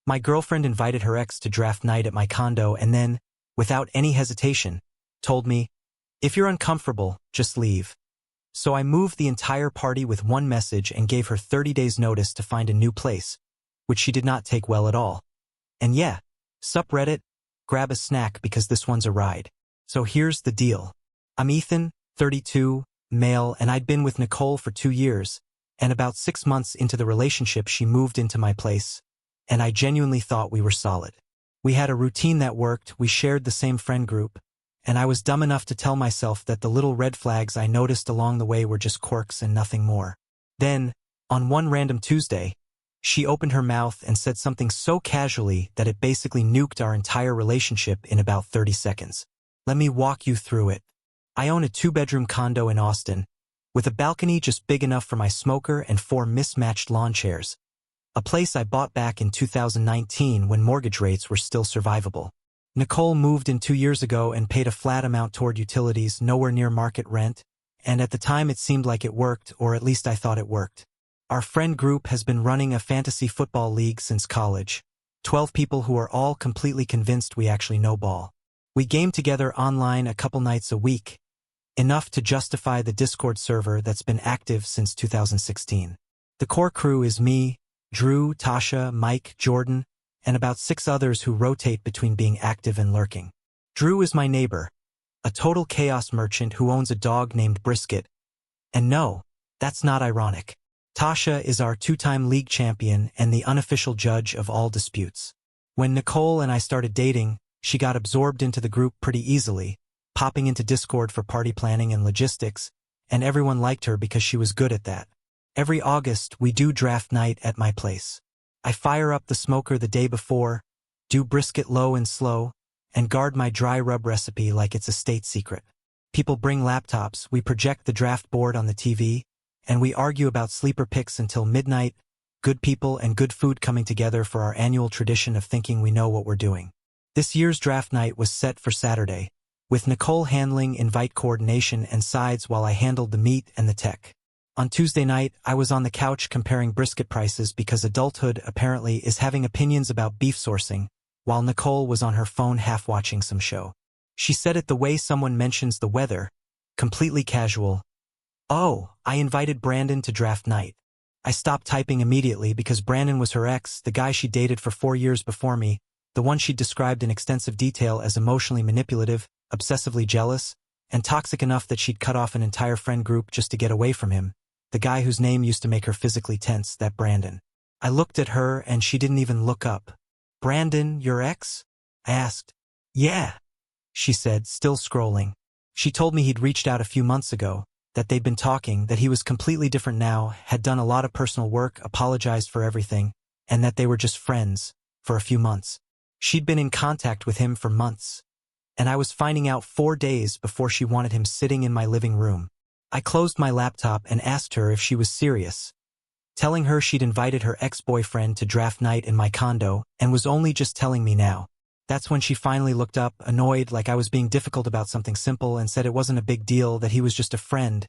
My girlfriend invited her ex to draft night at my condo and then, without any hesitation, told me, "If you're uncomfortable, just leave." So I moved the entire party with one message and gave her 30 days notice to find a new place, which she did not take well at all. And yeah, sup Reddit, grab a snack because this one's a ride. So here's the deal. I'm Ethan, 32, male, and I'd been with Nicole for 2 years, and about 6 months into the relationship she moved into my place, and I genuinely thought we were solid. We had a routine that worked, we shared the same friend group, and I was dumb enough to tell myself that the little red flags I noticed along the way were just quirks and nothing more. Then, on one random Tuesday, she opened her mouth and said something so casually that it basically nuked our entire relationship in about 30 seconds. Let me walk you through it. I own a 2-bedroom condo in Austin, with a balcony just big enough for my smoker and 4 mismatched lawn chairs. A place I bought back in 2019 when mortgage rates were still survivable. Nicole moved in 2 years ago and paid a flat amount toward utilities, nowhere near market rent, and at the time it seemed like it worked, or at least I thought it worked. Our friend group has been running a fantasy football league since college. 12 people who are all completely convinced we actually know ball. We game together online a couple nights a week, enough to justify the Discord server that's been active since 2016. The core crew is me, Drew, Tasha, Mike, Jordan, and about 6 others who rotate between being active and lurking. Drew is my neighbor, a total chaos merchant who owns a dog named Brisket. And no, that's not ironic. Tasha is our 2-time league champion and the unofficial judge of all disputes. When Nicole and I started dating, she got absorbed into the group pretty easily, popping into Discord for party planning and logistics, and everyone liked her because she was good at that. Every August, we do draft night at my place. I fire up the smoker the day before, do brisket low and slow, and guard my dry rub recipe like it's a state secret. People bring laptops, we project the draft board on the TV, and we argue about sleeper picks until midnight, good people and good food coming together for our annual tradition of thinking we know what we're doing. This year's draft night was set for Saturday, with Nicole handling invite coordination and sides while I handled the meat and the tech. On Tuesday night, I was on the couch comparing brisket prices because adulthood apparently is having opinions about beef sourcing, while Nicole was on her phone half watching some show. She said it the way someone mentions the weather, completely casual. "Oh, I invited Brandon to draft night." I stopped typing immediately because Brandon was her ex, the guy she dated for 4 years before me, the one she described in extensive detail as emotionally manipulative, obsessively jealous, and toxic enough that she'd cut off an entire friend group just to get away from him. The guy whose name used to make her physically tense, that Brandon. I looked at her and she didn't even look up. "Brandon, your ex?" I asked. "Yeah," she said, still scrolling. She told me he'd reached out a few months ago, that they'd been talking, that he was completely different now, had done a lot of personal work, apologized for everything, and that they were just friends, for a few months. She'd been in contact with him for months, and I was finding out 4 days before she wanted him sitting in my living room. I closed my laptop and asked her if she was serious, telling her she'd invited her ex-boyfriend to draft night in my condo and was only just telling me now. That's when she finally looked up, annoyed like I was being difficult about something simple, and said it wasn't a big deal, that he was just a friend,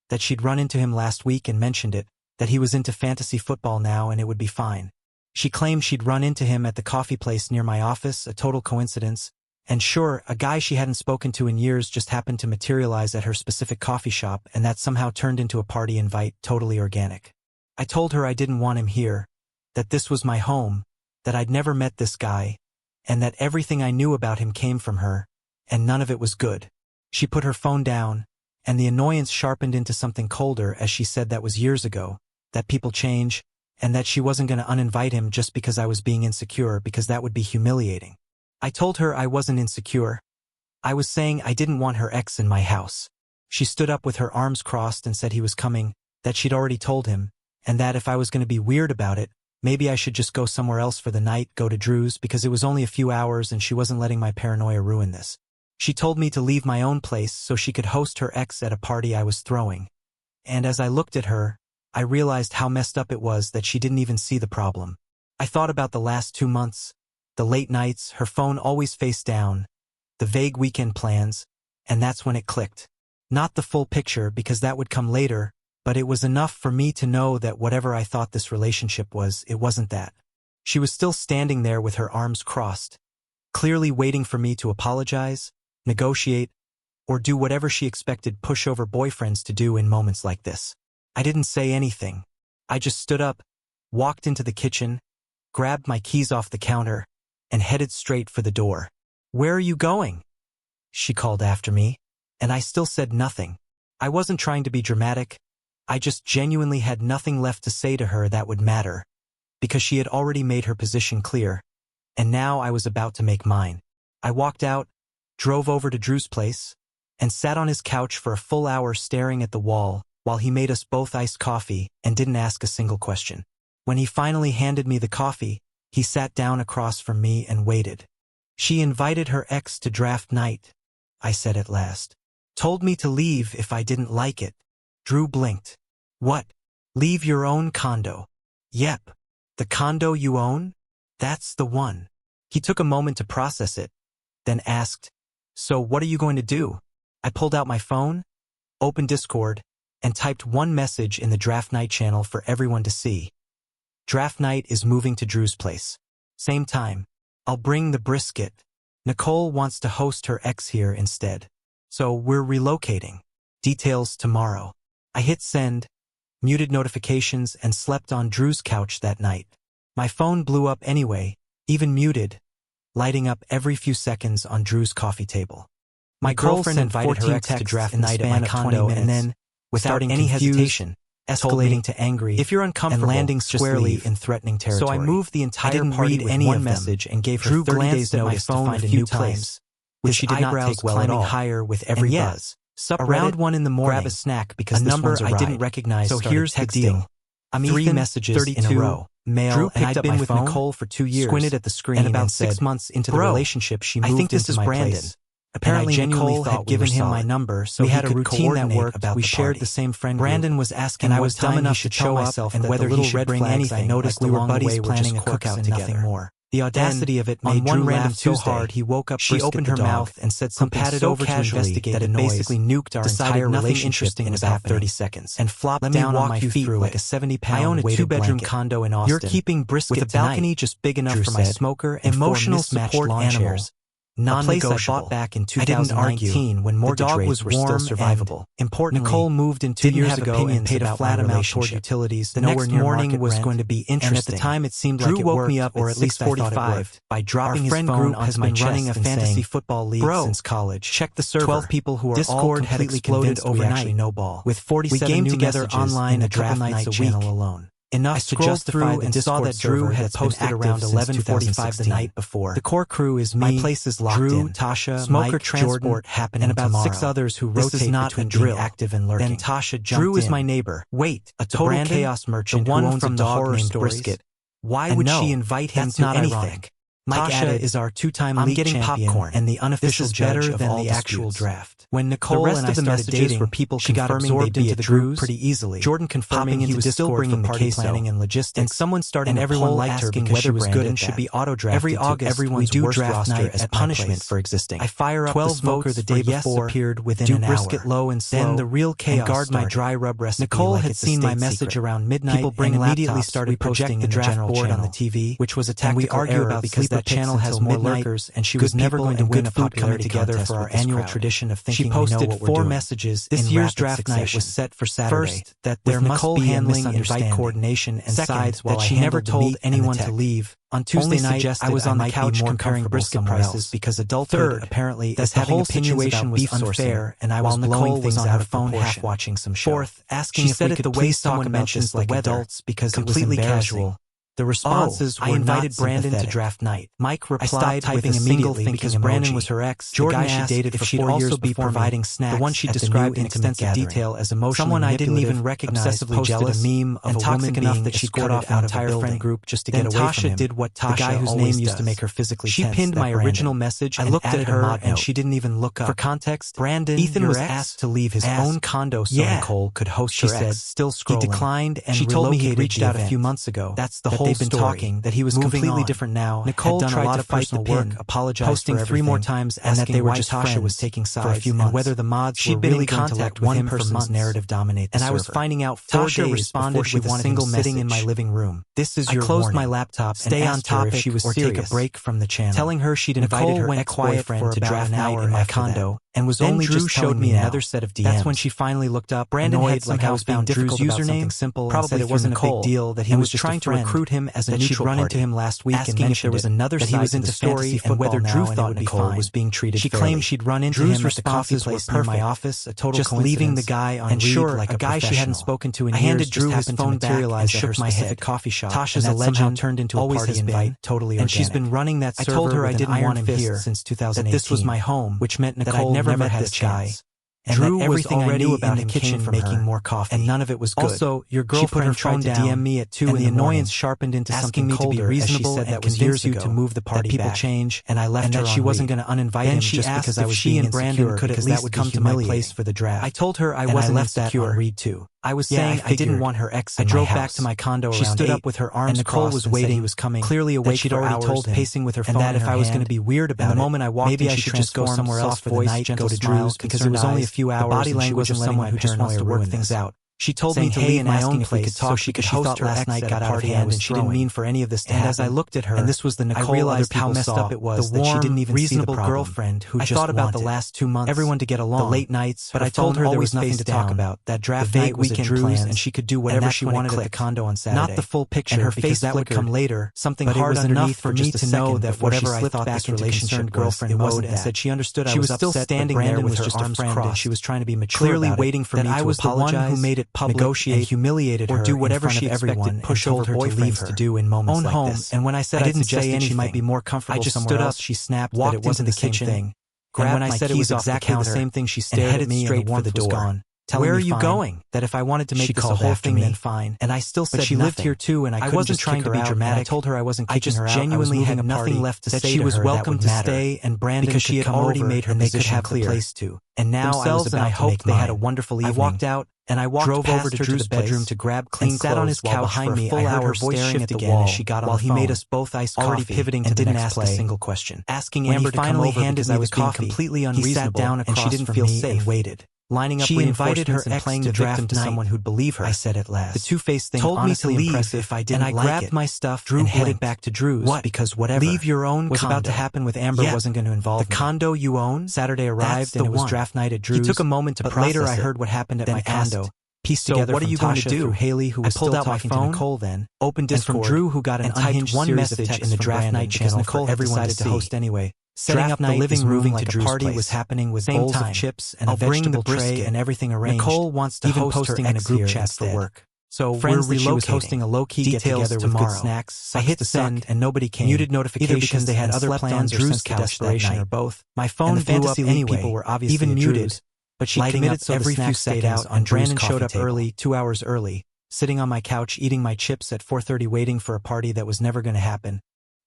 that she'd run into him last week and mentioned it, that he was into fantasy football now and it would be fine. She claimed she'd run into him at the coffee place near my office, a total coincidence, and sure, a guy she hadn't spoken to in years just happened to materialize at her specific coffee shop, and that somehow turned into a party invite, totally organic. I told her I didn't want him here, that this was my home, that I'd never met this guy, and that everything I knew about him came from her, and none of it was good. She put her phone down, and the annoyance sharpened into something colder as she said that was years ago, that people change, and that she wasn't going to uninvite him just because I was being insecure, because that would be humiliating. I told her I wasn't insecure. I was saying I didn't want her ex in my house. She stood up with her arms crossed and said he was coming, that she'd already told him, and that if I was going to be weird about it, maybe I should just go somewhere else for the night, go to Drew's, because it was only a few hours and she wasn't letting my paranoia ruin this. She told me to leave my own place so she could host her ex at a party I was throwing. And as I looked at her, I realized how messed up it was that she didn't even see the problem. I thought about the last 2 months, the late nights, her phone always face down, the vague weekend plans, and that's when it clicked. Not the full picture, because that would come later, but it was enough for me to know that whatever I thought this relationship was, it wasn't that. She was still standing there with her arms crossed, clearly waiting for me to apologize, negotiate, or do whatever she expected pushover boyfriends to do in moments like this. I didn't say anything. I just stood up, walked into the kitchen, grabbed my keys off the counter, and headed straight for the door. "Where are you going?" she called after me, and I still said nothing. I wasn't trying to be dramatic. I just genuinely had nothing left to say to her that would matter, because she had already made her position clear, and now I was about to make mine. I walked out, drove over to Drew's place, and sat on his couch for a full hour staring at the wall while he made us both iced coffee and didn't ask a single question. When he finally handed me the coffee, he sat down across from me and waited. "She invited her ex to draft night," I said at last. "Told me to leave if I didn't like it." Drew blinked. "What? Leave your own condo?" "Yep. The condo you own? That's the one." He took a moment to process it, then asked, "So what are you going to do?" I pulled out my phone, opened Discord, and typed one message in the draft night channel for everyone to see. "Draft night is moving to Drew's place. Same time. I'll bring the brisket. Nicole wants to host her ex here instead. So we're relocating. Details tomorrow." I hit send, muted notifications, and slept on Drew's couch that night. My phone blew up anyway, even muted, lighting up every few seconds on Drew's coffee table. My girlfriend invited her ex to draft night at my condo and then, without any hesitation, escalating to angry "If you're uncomfortable, and landing just squarely leave." in threatening territory. So I moved the I entire didn't party read with any one of them, message and gave her Drew 30 days glanced at my notice to phone find a a few new times, place, with with she did not eyebrows take well at climbing all. higher with every And yeah, buzz. Sup around Reddit, 1 in the morning, grab a snack because a this number one's a I didn't ride. recognize So started here's the texting. deal. I'm 3 Ethan, messages 32, in a row. Male, Drew and picked I'd up been my with phone, Nicole for 2 years, squinted at the screen, and about and 6 said, months into the "Bro, relationship she I moved think this into is my Brandon." place. Apparently And I genuinely Nicole thought had we given were him my solid. number, so We he had a could routine that coordinate worked. about We the shared party. the same friend Brandon group, was asking and I what was dumb time enough he to should tell show up myself and that whether the he little should red bring flags anything. I noticed Like we were along the buddies way were planning just a quirks cookout and together. nothing more. The Then, audacity of it on made one Drew random laugh so Tuesday, hard he woke up. she Brisket opened the her dog, mouth and said who something padded so over to casually investigate that the it noise, basically nuked our decided entire nothing relationship interesting in was about happening, 30 seconds, and flopped Let me down on walk my you feet through like it. a 70-pound I own a weighted 2-bedroom blanket. condo in Austin. "You're keeping Brisket with a tonight," balcony just big enough Drew for my said. smoker and 4 "Emotional mismatched support lawn animal. chairs. A place I Non-negotiable." bought back in I didn't 2019 argue. when mortgage The dog rates was were still warm survivable. and, importantly, Nicole moved in 2 didn't years have ago opinions and paid a about flat my amount toward relationship. utilities. The Nowhere next near morning market was rent, going to be and interesting. at the time it seemed Drew like it woke worked, me up or at at least I thought it 6:45 worked, by dropping Our his friend phone group onto has my been running chest a and fantasy saying, football league "Bro, since college. check the server." 12 people who are Discord all had completely exploded convinced we overnight. actually know ball. With 47 we gamed new together messages online in a a couple couple nights nights a channel week. alone. Enough I to scrolled justify through the and saw Discord that Drew server had that's been posted active around since 11:45 the 2016. night before. The core crew is My me, place is locked Drew, in. Tasha, Smoker Mike, transport Jordan, happening and about tomorrow. 6 others who This rotate is not between a drill. being active and lurking. Then Tasha jumped Drew is in. my neighbor. Wait, A the total Brandon, chaos merchant the one who owns from a the dog horror named stories? Brisket. Why And would no, she invite him that's to not anything? ironic. Mike Tasha added, is our two-time "I'm league getting champion popcorn, and the this unofficial is judge better of than all the actual disputes. draft." When Nicole rest and of I the started messages dating, were people she got confirming absorbed they'd be into at Drew Drew's, pretty easily. Jordan confirming Popping he was into still Discord bringing for the party case planning and and logistics, and someone starting and a everyone poll liked her asking because she whether was good Brandon at should that. be auto-drafted Every to August, everyone's we do worst draft roster night as at my punishment place. for existing. I fire up 12 the smoker votes the for day yes before, appeared within do an brisket hour. low and slow, Then the real chaos and guard my started. dry rub recipe Nicole like had it's a seen my state message secret. around midnight People bring and immediately laptops, started we project posting the in the draft general board on the channel, TV, which was a and we tactical argue error about because sleeper that channel picks has until more midnight, lurkers and she good was never people going to and win good a food coming popularity together contest for our with this annual crowd. tradition of She thinking we know posted what we're 4 doing. messages This in year's rapid draft night succession. was set for Saturday. First, that with there Nicole must be a handling misunderstanding. invite coordination, and Second, second, that she never told anyone to leave. On Tuesday night, I was on the couch comparing brisket prices because adulthood apparently is that having whole opinions situation about was beef unfair, sourcing, and I was while blowing Nicole things was out on of her phone proportion. half watching some show. Fourth, asking She if said we it could the way please someone talk about mentions this the like weather, adults because it was completely embarrassing. casual. The responses I were invited not Brandon to sympathetic. draft night. Mike I stopped replied typing with a single immediately thinking because emoji. Brandon was her ex, Jordan the guy she asked dated if for she'd 4 also years be before me, providing snacks, the one she at the described new in extensive intimate detail gathering. as emotionally Someone I didn't manipulative, even recognize obsessively posted jealous, a meme of and a toxic woman enough being that she cut escorted off out an of a entire building. friend group just to Then get away Tasha from him. did what The guy Tasha whose always name used to does. make her physically She tense, pinned that my Brandon. original message I and looked added at a her mod and note. she didn't even look up. For context, Brandon, Ethan your was ex? asked to leave his Asked. own condo so Yeah. Nicole could host She her said, ex. still He scrolling. declined and She told me he'd relocated reached the out a few event. months ago. That's the that whole they'd been talking, that he was completely different now. Nicole had done a lot of personal work, apologized posting for 3 more times, and that they were just friends was taking sides for a few months, and whether the mods were really going to let one person's narrative dominate the server. And I was finding out 4 days responded before with a single message sitting in my living room. This is your warning. I closed my laptop, stay on topic if she was serious, take a break from the channel, telling her she'd invited her ex-boyfriend to draft night in my condo, and was only just showed me another set of DMs. That's when she finally looked up. Brandon had somehow found Drew's username simple, probably it wasn't a big deal, that he was just trying to recruit him as a neutral party. That she'd run into him last week and mentioned if there was another side to the story and whether Drew thought Nicole was being treated fairly. She claimed she'd run into him at the coffee place near my office, a total just leaving the guy on read like a guy she hadn't spoken to in years. I handed Drew his phone back and shook my head. Coffee shop. Tasha's a legend, turned into a party invite, totally organic. And she's been running that server. I told her I didn't want him here since 2018. That this was my home, which meant Nicole never met this guy. And Drew was already in the kitchen making more coffee, and none of it was good. Also, your girlfriend tried to DM me at 2 in the annoyance sharpened into something colder, to be reasonable, as she said that was years ago, to move the party people back. Change, and I left and her that she wasn't going to uninvite him just because I was she and Brandon could at least come to my place for the draft. I told her I wasn't insecure. Read too. I was saying I didn't want her ex in my house. I drove back to my condo around 8. She stood up with her arms crossed, and Nicole was waiting. He was coming, clearly awake. She'd already told him, pacing with her phone, and that if I was going to be weird about it, the moment I walked in, maybe I should just go somewhere else for the night, go to Drew's, because it was only a few hours. The body language of someone who just wants to work things out. She told me to leave my own place so she could host her last night got out of hand, and she didn't mean for any of this to happen. And as I looked at her, and this was the Nicole I realized how messed up it was, that she didn't even reasonable see the girlfriend who just thought about the last 2 months, everyone to get along, the late nights, but I told her there was nothing to talk about. That draft night was at Drew's, and she could do whatever she wanted at the condo on Saturday. Not the full picture, and her face that would come later. Something hard enough for me to know that whatever I thought this relationship girlfriend mode, and said she understood I was still standing there with her arms crossed. She was trying to be mature, clearly waiting for me to apologize, who made it public, negotiate, humiliated her, or do whatever she expected push over her boyfriends to do in moments like this. And when I said I didn't say anything, she might be more comfortable somewhere else, she snapped that it wasn't the same thing. And when I said it was exactly the same thing, she stared at me straight for the door. Where are you going? That if I wanted to make this a whole thing, then fine. And I still said nothing. But she lived here too, and I wasn't trying to be dramatic. I told her I wasn't kicking her out. I just genuinely had nothing left to say to her. That she was welcome to stay, and Brandon because she had already made her position clear. Place to. And now I was about to make mine. They had a wonderful evening. I walked out, and I drove over to Drew's bedroom to grab clean clothes, sat on his couch behind me. I heard her voice shift again as she got on the phone, while he made us both iced coffee, already pivoting to the next play, a single question, asking Amber to come over because I was being completely unreasonable. He sat down across and she didn't feel safe and waited. Lining up she invited her ex playing the draft to someone who'd believe her. I said at last. The two-faced thing told me to leave if I didn't like it. And I grabbed my stuff and headed back to Drew's. What? Because whatever leave your own was about to happen with Amber wasn't going to involve the condo you own. Saturday arrived and it was draft night at Drew's. He took a moment to process it. Later I heard what happened at my condo. Pieced together what are you going to do? Haley, who was still talking to Nicole then, opened Discord, and from Drew, who got an unhinged one message in the draft night channel Nicole had decided to host anyway. Setting up the living room like a party was happening with bowls of chips and a vegetable tray and everything arranged. Nicole wants to host her in a group chat for work. So friends that she was hosting a low-key get-together with good snacks. I hit send and nobody came. Muted notifications because they had other plans or Drew's desperation or both. My phone blew up anyway. People were obviously even muted. But she committed so every few stayed out, and Brandon showed up early, 2 hours early, sitting on my couch eating my chips at 4:30 waiting for a party that was never going to happen.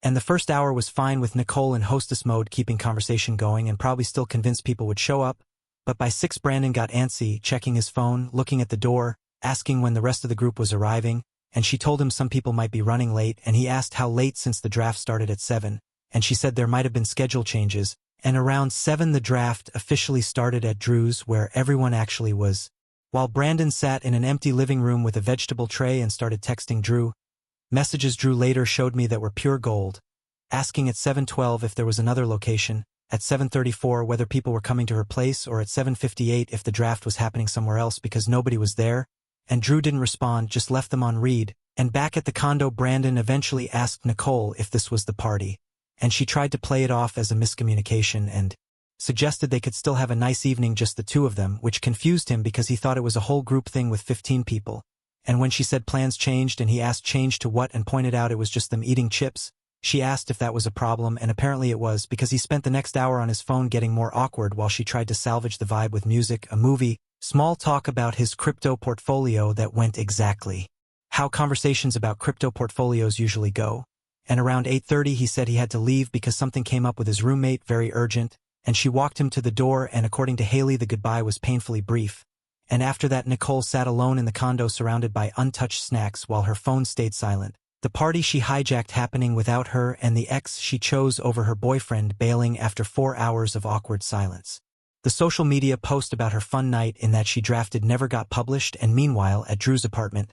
And the first hour was fine with Nicole in hostess mode keeping conversation going and probably still convinced people would show up, but by 6 Brandon got antsy, checking his phone, looking at the door, asking when the rest of the group was arriving, and she told him some people might be running late, and he asked how late since the draft started at 7, and she said there might have been schedule changes, and around 7 the draft officially started at Drew's where everyone actually was. While Brandon sat in an empty living room with a vegetable tray and started texting Drew, messages Drew later showed me that were pure gold, asking at 7:12 if there was another location, at 7:34 whether people were coming to her place, or at 7:58 if the draft was happening somewhere else because nobody was there, and Drew didn't respond, just left them on read. And back at the condo, Brandon eventually asked Nicole if this was the party, and she tried to play it off as a miscommunication and suggested they could still have a nice evening, just the two of them, which confused him because he thought it was a whole group thing with 15 people. And when she said plans changed and he asked change to what and pointed out it was just them eating chips, she asked if that was a problem, and apparently it was, because he spent the next hour on his phone getting more awkward while she tried to salvage the vibe with music, a movie, small talk about his crypto portfolio that went exactly how conversations about crypto portfolios usually go. And around 8:30 he said he had to leave because something came up with his roommate, very urgent, and she walked him to the door, and according to Haley the goodbye was painfully brief. And after that Nicole sat alone in the condo surrounded by untouched snacks while her phone stayed silent. The party she hijacked happening without her and the ex she chose over her boyfriend bailing after 4 hours of awkward silence. The social media post about her fun night in that she drafted never got published, and meanwhile, at Drew's apartment,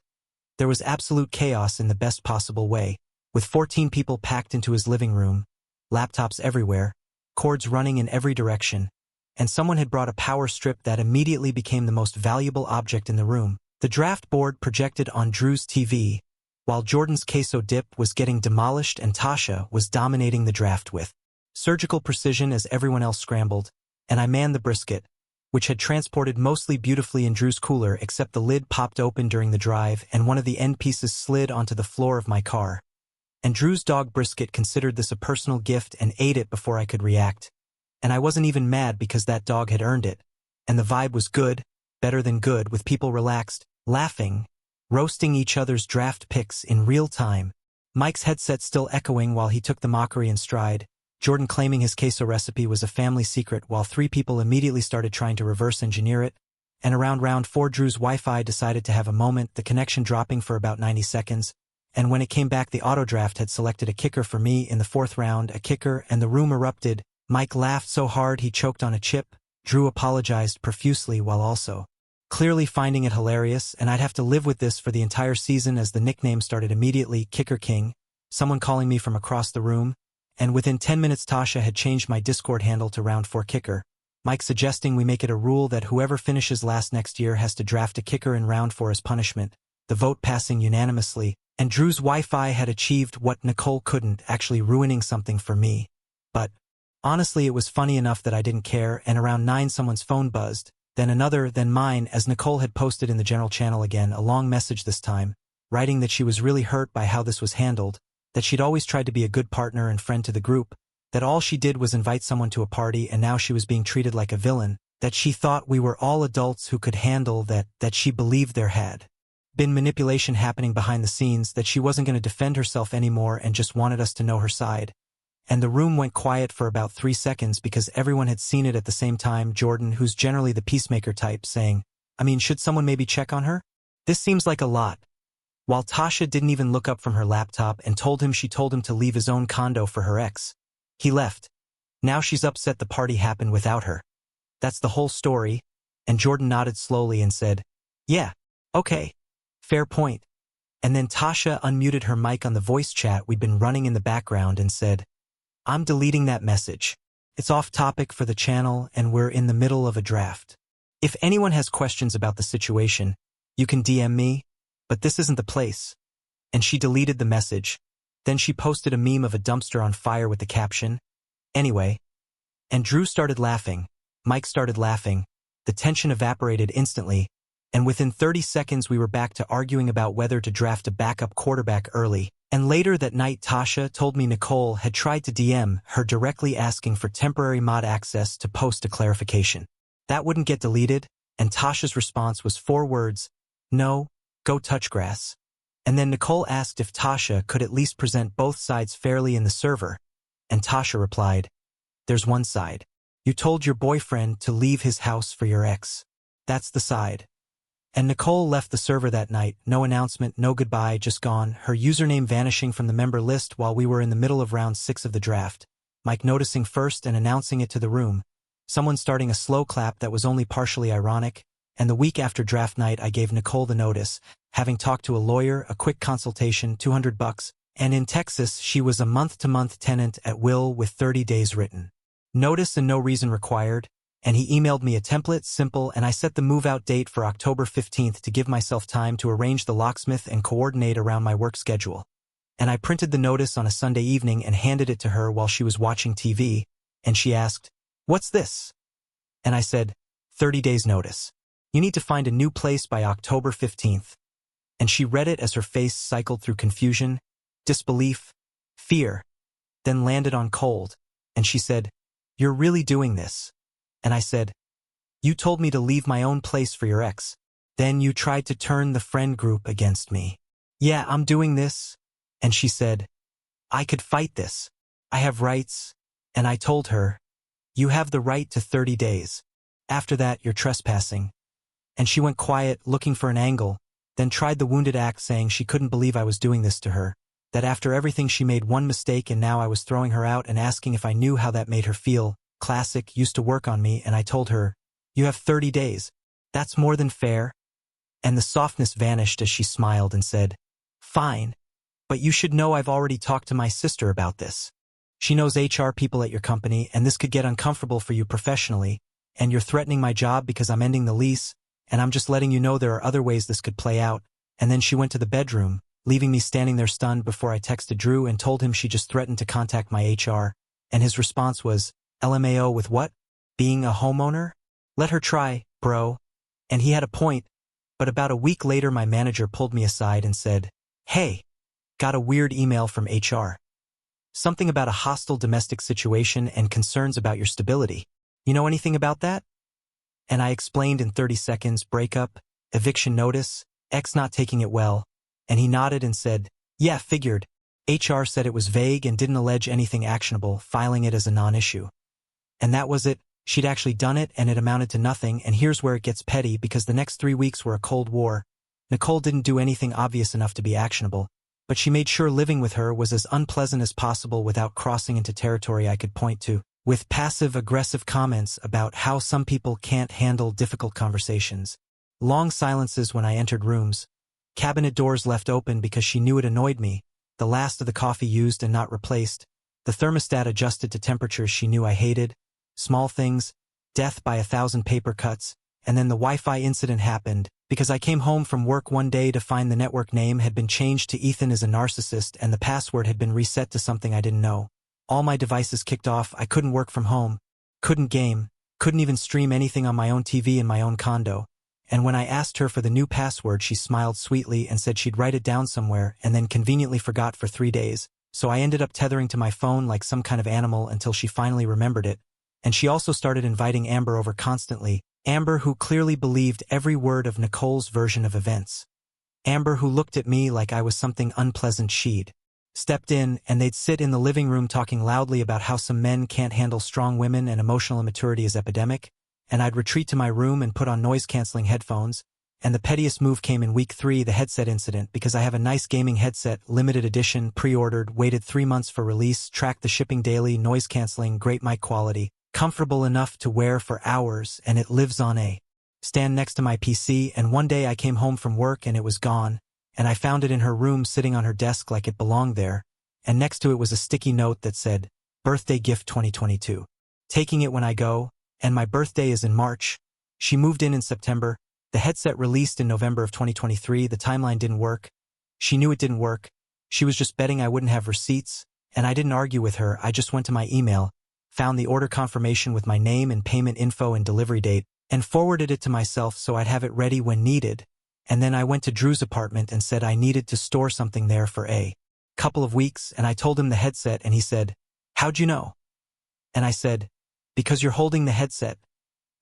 there was absolute chaos in the best possible way, with 14 people packed into his living room, laptops everywhere, cords running in every direction, and someone had brought a power strip that immediately became the most valuable object in the room. The draft board projected on Drew's TV, while Jordan's queso dip was getting demolished and Tasha was dominating the draft with surgical precision as everyone else scrambled, and I manned the brisket, which had transported mostly beautifully in Drew's cooler except the lid popped open during the drive and one of the end pieces slid onto the floor of my car. And Drew's dog Brisket considered this a personal gift and ate it before I could react. And I wasn't even mad because that dog had earned it. And the vibe was good, better than good, with people relaxed, laughing, roasting each other's draft picks in real time. Mike's headset still echoing while he took the mockery in stride, Jordan claiming his queso recipe was a family secret while 3 people immediately started trying to reverse engineer it, and around round 4 Drew's Wi-Fi decided to have a moment, the connection dropping for about 90 seconds, and when it came back the autodraft had selected a kicker for me in the 4th round, a kicker, and the room erupted. Mike laughed so hard he choked on a chip. Drew apologized profusely while also clearly finding it hilarious, and I'd have to live with this for the entire season as the nickname started immediately, Kicker King, someone calling me from across the room, and within 10 minutes Tasha had changed my Discord handle to round 4 kicker, Mike suggesting we make it a rule that whoever finishes last next year has to draft a kicker in round 4 as punishment, the vote passing unanimously, and Drew's Wi-Fi had achieved what Nicole couldn't, actually ruining something for me. But honestly, it was funny enough that I didn't care, and around 9 someone's phone buzzed, then another, then mine, as Nicole had posted in the general channel again a long message this time, writing that she was really hurt by how this was handled, that she'd always tried to be a good partner and friend to the group, that all she did was invite someone to a party and now she was being treated like a villain, that she thought we were all adults who could handle that she believed there had been manipulation happening behind the scenes, that she wasn't going to defend herself anymore and just wanted us to know her side. And the room went quiet for about 3 seconds because everyone had seen it at the same time. Jordan, who's generally the peacemaker type, saying, "I mean, should someone maybe check on her? This seems like a lot." While Tasha didn't even look up from her laptop and told him she told him to leave his own condo for her ex. He left. Now she's upset the party happened without her. That's the whole story. And Jordan nodded slowly and said, "Yeah, okay. Fair point." And then Tasha unmuted her mic on the voice chat we'd been running in the background and said, "I'm deleting that message. It's off topic for the channel and we're in the middle of a draft. If anyone has questions about the situation, you can DM me, but this isn't the place." And she deleted the message. Then she posted a meme of a dumpster on fire with the caption, "Anyway." And Drew started laughing. Mike started laughing. The tension evaporated instantly, and within 30 seconds we were back to arguing about whether to draft a backup quarterback early. And later that night Tasha told me Nicole had tried to DM her directly asking for temporary mod access to post a clarification. That wouldn't get deleted, and Tasha's response was 4 words, "No, go touch grass." And then Nicole asked if Tasha could at least present both sides fairly in the server, and Tasha replied, "There's one side. You told your boyfriend to leave his house for your ex. That's the side." And Nicole left the server that night, no announcement, no goodbye, just gone, her username vanishing from the member list while we were in the middle of round 6 of the draft, Mike noticing first and announcing it to the room, someone starting a slow clap that was only partially ironic, and the week after draft night I gave Nicole the notice, having talked to a lawyer, a quick consultation, $200, and in Texas she was a month-to-month tenant at will with 30 days written notice and no reason required. And he emailed me a template, simple, and I set the move-out date for October 15th to give myself time to arrange the locksmith and coordinate around my work schedule. And I printed the notice on a Sunday evening and handed it to her while she was watching TV, and she asked, "What's this?" And I said, 30 days notice. You need to find a new place by October 15th. And she read it as her face cycled through confusion, disbelief, fear, then landed on cold, and she said, "You're really doing this?" And I said, "You told me to leave my own place for your ex. Then you tried to turn the friend group against me." "Yeah, I'm doing this." And she said, "I could fight this. I have rights." And I told her, "You have the right to 30 days. After that, you're trespassing." And she went quiet, looking for an angle, then tried the wounded act saying she couldn't believe I was doing this to her. that after everything she made one mistake and now I was throwing her out and asking if I knew how that made her feel. Classic used to work on me, and I told her, "You have 30 days. That's more than fair." And the softness vanished as she smiled and said, "Fine, but you should know I've already talked to my sister about this. She knows HR people at your company, and this could get uncomfortable for you professionally, and you're threatening my job because I'm ending the lease, and I'm just letting you know there are other ways this could play out." And then she went to the bedroom, leaving me standing there stunned before I texted Drew and told him she just threatened to contact my HR, and his response was, "LMAO with what? Being a homeowner? Let her try, bro." And he had a point, but about a week later my manager pulled me aside and said, "Hey, got a weird email from HR. Something about a hostile domestic situation and concerns about your stability. You know anything about that?" And I explained in 30 seconds: breakup, eviction notice, ex not taking it well, and he nodded and said, "Yeah, figured. HR said it was vague and didn't allege anything actionable, filing it as a non-issue." And that was it. She'd actually done it, and it amounted to nothing, and here's where it gets petty because the next 3 weeks were a Cold War. Nicole didn't do anything obvious enough to be actionable, but she made sure living with her was as unpleasant as possible without crossing into territory I could point to, with passive-aggressive comments about how some people can't handle difficult conversations, long silences when I entered rooms, cabinet doors left open because she knew it annoyed me, the last of the coffee used and not replaced, the thermostat adjusted to temperatures she knew I hated, small things, death by 1,000 paper cuts, and then the Wi-Fi incident happened because I came home from work one day to find the network name had been changed to Ethan is a narcissist and the password had been reset to something I didn't know. All my devices kicked off. I couldn't work from home, couldn't game, couldn't even stream anything on my own TV in my own condo. And when I asked her for the new password, she smiled sweetly and said she'd write it down somewhere and then conveniently forgot for 3 days. So I ended up tethering to my phone like some kind of animal until she finally remembered it. And she also started inviting Amber over constantly, Amber who clearly believed every word of Nicole's version of events. Amber who looked at me like I was something unpleasant she'd stepped in, and they'd sit in the living room talking loudly about how some men can't handle strong women and emotional immaturity is epidemic, and I'd retreat to my room and put on noise-canceling headphones, and the pettiest move came in week 3, the headset incident, because I have a nice gaming headset, limited edition, pre-ordered, waited 3 months for release, tracked the shipping daily, noise-canceling, great mic quality, comfortable enough to wear for hours, and it lives on a stand next to my PC, and one day I came home from work and it was gone, and I found it in her room sitting on her desk like it belonged there, and next to it was a sticky note that said, "Birthday gift 2022. Taking it when I go," and my birthday is in March. She moved in September. The headset released in November of 2023. The timeline didn't work. She knew it didn't work. She was just betting I wouldn't have receipts, and I didn't argue with her. I just went to my email, found the order confirmation with my name and payment info and delivery date, and forwarded it to myself so I'd have it ready when needed. And then I went to Drew's apartment and said I needed to store something there for a couple of weeks, and I told him the headset, and he said, "How'd you know?" And I said, "Because you're holding the headset."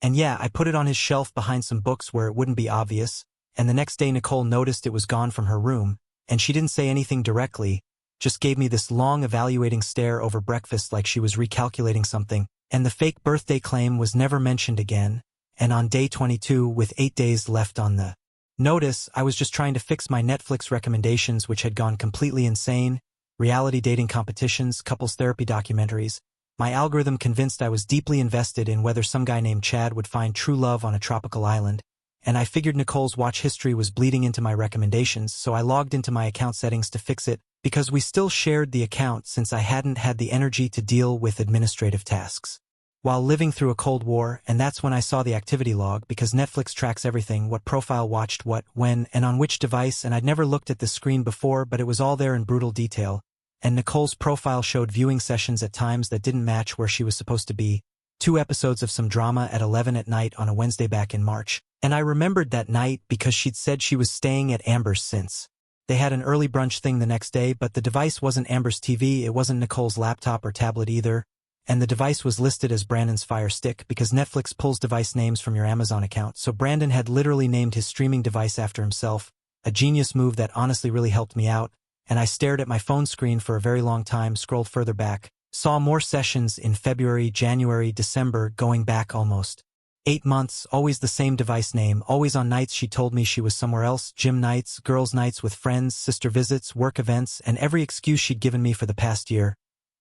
And yeah, I put it on his shelf behind some books where it wouldn't be obvious, and the next day Nicole noticed it was gone from her room, and she didn't say anything directly, just gave me this long evaluating stare over breakfast like she was recalculating something, and the fake birthday claim was never mentioned again, and on day 22, with 8 days left on the notice, I was just trying to fix my Netflix recommendations which had gone completely insane, reality dating competitions, couples therapy documentaries. My algorithm convinced I was deeply invested in whether some guy named Chad would find true love on a tropical island, and I figured Nicole's watch history was bleeding into my recommendations, so I logged into my account settings to fix it, because we still shared the account since I hadn't had the energy to deal with administrative tasks. While living through a Cold War, and that's when I saw the activity log, because Netflix tracks everything, what profile watched what, when, and on which device, and I'd never looked at this screen before, but it was all there in brutal detail. And Nicole's profile showed viewing sessions at times that didn't match where she was supposed to be, 2 episodes of some drama at 11 at night on a Wednesday back in March. And I remembered that night because she'd said she was staying at Amber's since. They had an early brunch thing the next day, but the device wasn't Amber's TV, it wasn't Nicole's laptop or tablet either, and the device was listed as Brandon's Fire Stick because Netflix pulls device names from your Amazon account, so Brandon had literally named his streaming device after himself, a genius move that honestly really helped me out, and I stared at my phone screen for a very long time, scrolled further back, saw more sessions in February, January, December, going back almost 8 months, always the same device name, always on nights she told me she was somewhere else, gym nights, girls' nights with friends, sister visits, work events, and every excuse she'd given me for the past year.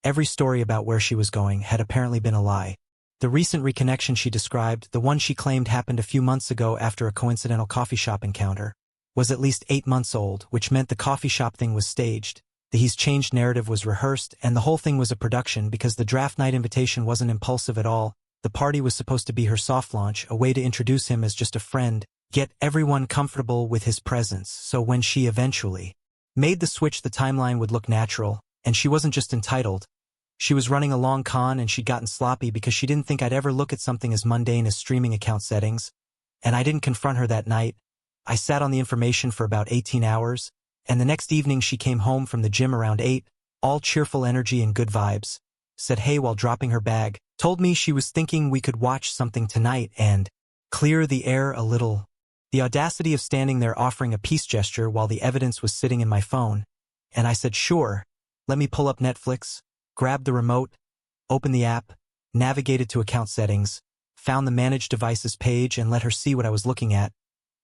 Every story about where she was going had apparently been a lie. The recent reconnection she described, the one she claimed happened a few months ago after a coincidental coffee shop encounter, was at least 8 months old, which meant the coffee shop thing was staged. The he's changed narrative was rehearsed, and the whole thing was a production because the draft night invitation wasn't impulsive at all. The party was supposed to be her soft launch, a way to introduce him as just a friend, get everyone comfortable with his presence, so when she eventually made the switch the timeline would look natural, and she wasn't just entitled. She was running a long con and she'd gotten sloppy because she didn't think I'd ever look at something as mundane as streaming account settings, and I didn't confront her that night. I sat on the information for about 18 hours, and the next evening she came home from the gym around 8, all cheerful energy and good vibes, said hey while dropping her bag, told me she was thinking we could watch something tonight and clear the air a little. The audacity of standing there offering a peace gesture while the evidence was sitting in my phone, and I said sure, let me pull up Netflix, grabbed the remote, opened the app, navigated to account settings, found the Manage Devices page and let her see what I was looking at,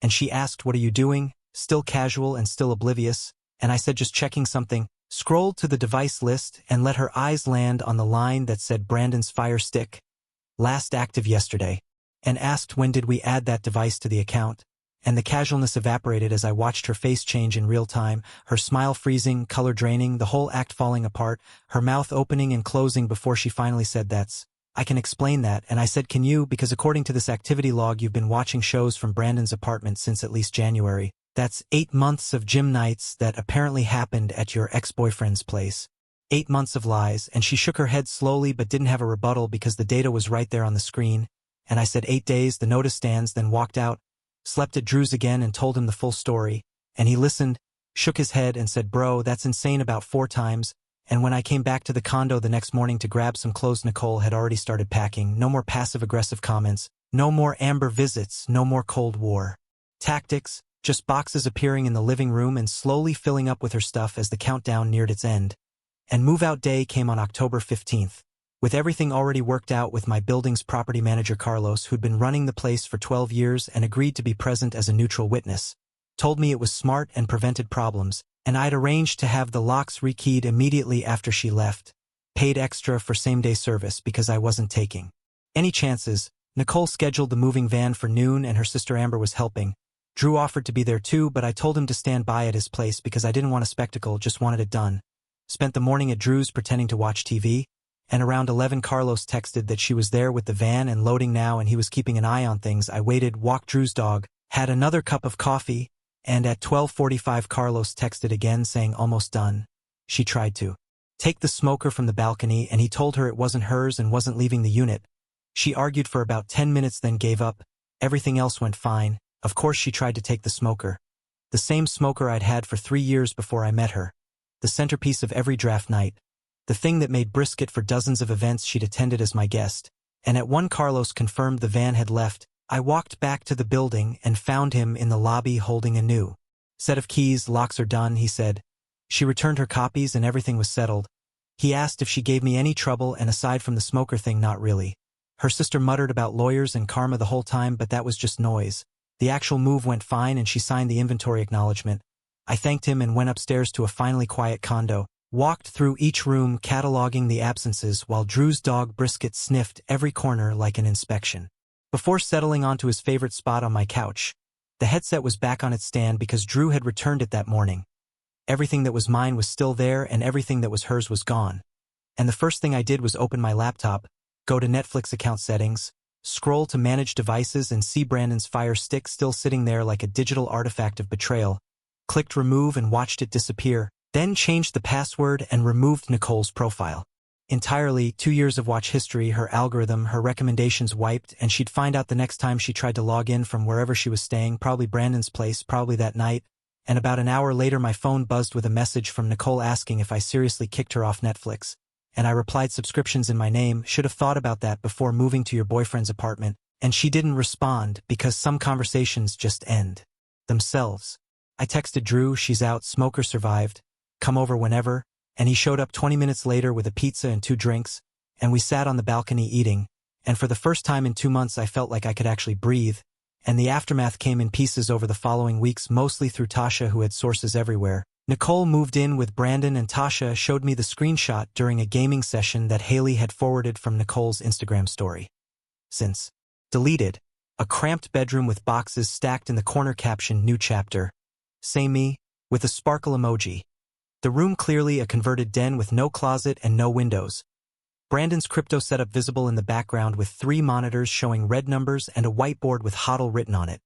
and she asked what are you doing, still casual and still oblivious, and I said just checking something, scrolled to the device list and let her eyes land on the line that said Brandon's Fire Stick, last active yesterday, and asked when did we add that device to the account, and the casualness evaporated as I watched her face change in real time, her smile freezing, color draining, the whole act falling apart, her mouth opening and closing before she finally said I can explain that, and I said can you, because according to this activity log you've been watching shows from Brandon's apartment since at least January. That's 8 months of gym nights that apparently happened at your ex-boyfriend's place. 8 months of lies, and she shook her head slowly but didn't have a rebuttal because the data was right there on the screen, and I said 8 days, the notice stands, then walked out, slept at Drew's again and told him the full story, and he listened, shook his head and said bro, that's insane about 4 times, and when I came back to the condo the next morning to grab some clothes Nicole had already started packing, no more passive-aggressive comments, no more Amber visits, no more Cold War tactics, just boxes appearing in the living room and slowly filling up with her stuff as the countdown neared its end. And move-out day came on October 15th. With everything already worked out with my building's property manager Carlos, who'd been running the place for 12 years and agreed to be present as a neutral witness, told me it was smart and prevented problems, and I'd arranged to have the locks rekeyed immediately after she left, paid extra for same-day service because I wasn't taking any chances. Nicole scheduled the moving van for noon and her sister Amber was helping. Drew offered to be there too, but I told him to stand by at his place because I didn't want a spectacle, just wanted it done. Spent the morning at Drew's pretending to watch TV, and around 11 Carlos texted that she was there with the van and loading now and he was keeping an eye on things. I waited, walked Drew's dog, had another cup of coffee, and at 12:45 Carlos texted again saying almost done. She tried to take the smoker from the balcony and he told her it wasn't hers and wasn't leaving the unit. She argued for about 10 minutes then gave up. Everything else went fine. Of course she tried to take the smoker. The same smoker I'd had for 3 years before I met her. The centerpiece of every draft night. The thing that made brisket for dozens of events she'd attended as my guest. And at 1 Carlos confirmed the van had left. I walked back to the building and found him in the lobby holding a new set of keys. Locks are done, he said. She returned her copies and everything was settled. He asked if she gave me any trouble and aside from the smoker thing, not really. Her sister muttered about lawyers and karma the whole time, but that was just noise. The actual move went fine and she signed the inventory acknowledgement. I thanked him and went upstairs to a finally quiet condo, walked through each room cataloging the absences while Drew's dog Brisket sniffed every corner like an inspection. Before settling onto his favorite spot on my couch, the headset was back on its stand because Drew had returned it that morning. Everything that was mine was still there and everything that was hers was gone. And the first thing I did was open my laptop, go to Netflix account settings, scroll to Manage Devices and see Brandon's Fire Stick still sitting there like a digital artifact of betrayal. Clicked remove and watched it disappear, then changed the password and removed Nicole's profile. Entirely, 2 years of watch history, her algorithm, her recommendations wiped, and she'd find out the next time she tried to log in from wherever she was staying, probably Brandon's place, probably that night, and about an hour later my phone buzzed with a message from Nicole asking if I seriously kicked her off Netflix. And I replied subscriptions in my name, should have thought about that before moving to your boyfriend's apartment, and she didn't respond because some conversations just end themselves. I texted Drew, she's out, smoker survived, come over whenever, and he showed up 20 minutes later with a pizza and 2 drinks, and we sat on the balcony eating, and for the first time in 2 months I felt like I could actually breathe, and the aftermath came in pieces over the following weeks, mostly through Tasha, who had sources everywhere. Nicole moved in with Brandon, and Tasha showed me the screenshot during a gaming session that Haley had forwarded from Nicole's Instagram story. Since deleted, a cramped bedroom with boxes stacked in the corner captioned "New Chapter. Say me," with a sparkle emoji. The room clearly a converted den with no closet and no windows. Brandon's crypto setup visible in the background with 3 monitors showing red numbers and a whiteboard with HODL written on it.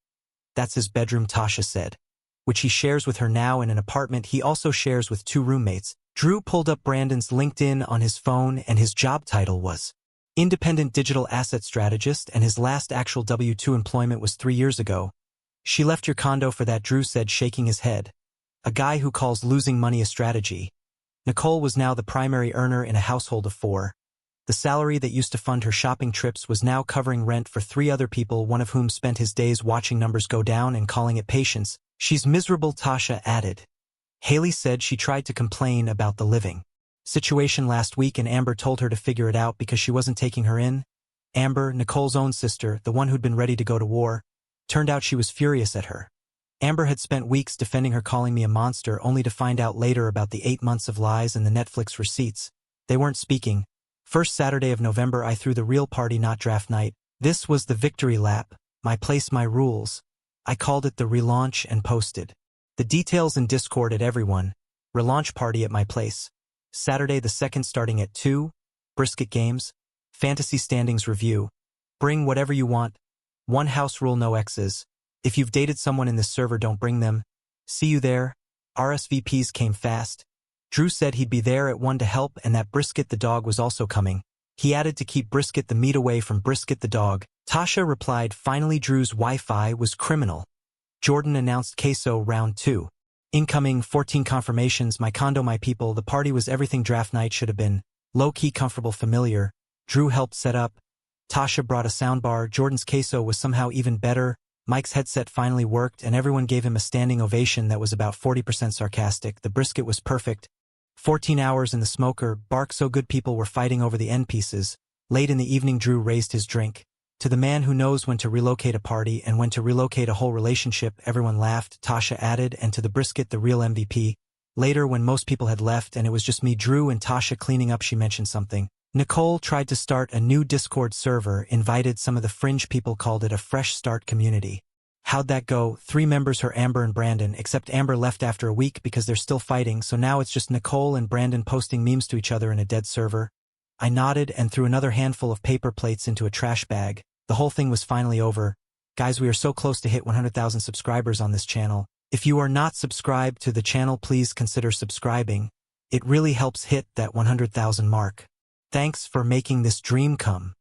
That's his bedroom, Tasha said, which he shares with her now in an apartment he also shares with 2 roommates. Drew pulled up Brandon's LinkedIn on his phone, and his job title was Independent Digital Asset Strategist, and his last actual W-2 employment was 3 years ago. She left your condo for that, Drew said, shaking his head. A guy who calls losing money a strategy. Nicole was now the primary earner in a household of 4. The salary that used to fund her shopping trips was now covering rent for 3 other people, one of whom spent his days watching numbers go down and calling it patience. She's miserable, Tasha added. Haley said she tried to complain about the living situation last week, and Amber told her to figure it out because she wasn't taking her in. Amber, Nicole's own sister, the one who'd been ready to go to war, turned out she was furious at her. Amber had spent weeks defending her, calling me a monster, only to find out later about the 8 months of lies and the Netflix receipts. They weren't speaking. First Saturday of November I threw the real party, not draft night. This was the victory lap, my place, my rules. I called it the relaunch and posted the details in Discord at everyone. Relaunch party at my place. Saturday the 2nd starting at 2. Brisket games. Fantasy standings review. Bring whatever you want. 1 house rule, no exes. If you've dated someone in this server, don't bring them. See you there. RSVPs came fast. Drew said he'd be there at 1 to help, and that Brisket the dog was also coming. He added to keep Brisket the meat away from Brisket the dog. Tasha replied, finally Drew's Wi-Fi was criminal. Jordan announced queso round 2. Incoming 14 confirmations, my condo, my people. The party was everything draft night should have been. Low-key, comfortable, familiar. Drew helped set up. Tasha brought a soundbar. Jordan's queso was somehow even better. Mike's headset finally worked, and everyone gave him a standing ovation that was about 40% sarcastic. The brisket was perfect. 14 hours in the smoker, bark so good people were fighting over the end pieces. Late in the evening Drew raised his drink. To the man who knows when to relocate a party and when to relocate a whole relationship, everyone laughed, Tasha added, and to the brisket, the real MVP. Later, when most people had left and it was just me, Drew, and Tasha cleaning up, she mentioned something. Nicole tried to start a new Discord server, invited some of the fringe people, called it a fresh start community. How'd that go? 3 members, her, Amber and Brandon, except Amber left after a week because they're still fighting, so now it's just Nicole and Brandon posting memes to each other in a dead server. I nodded and threw another handful of paper plates into a trash bag. The whole thing was finally over. Guys, we are so close to hit 100,000 subscribers on this channel. If you are not subscribed to the channel, please consider subscribing. It really helps hit that 100,000 mark. Thanks for making this dream come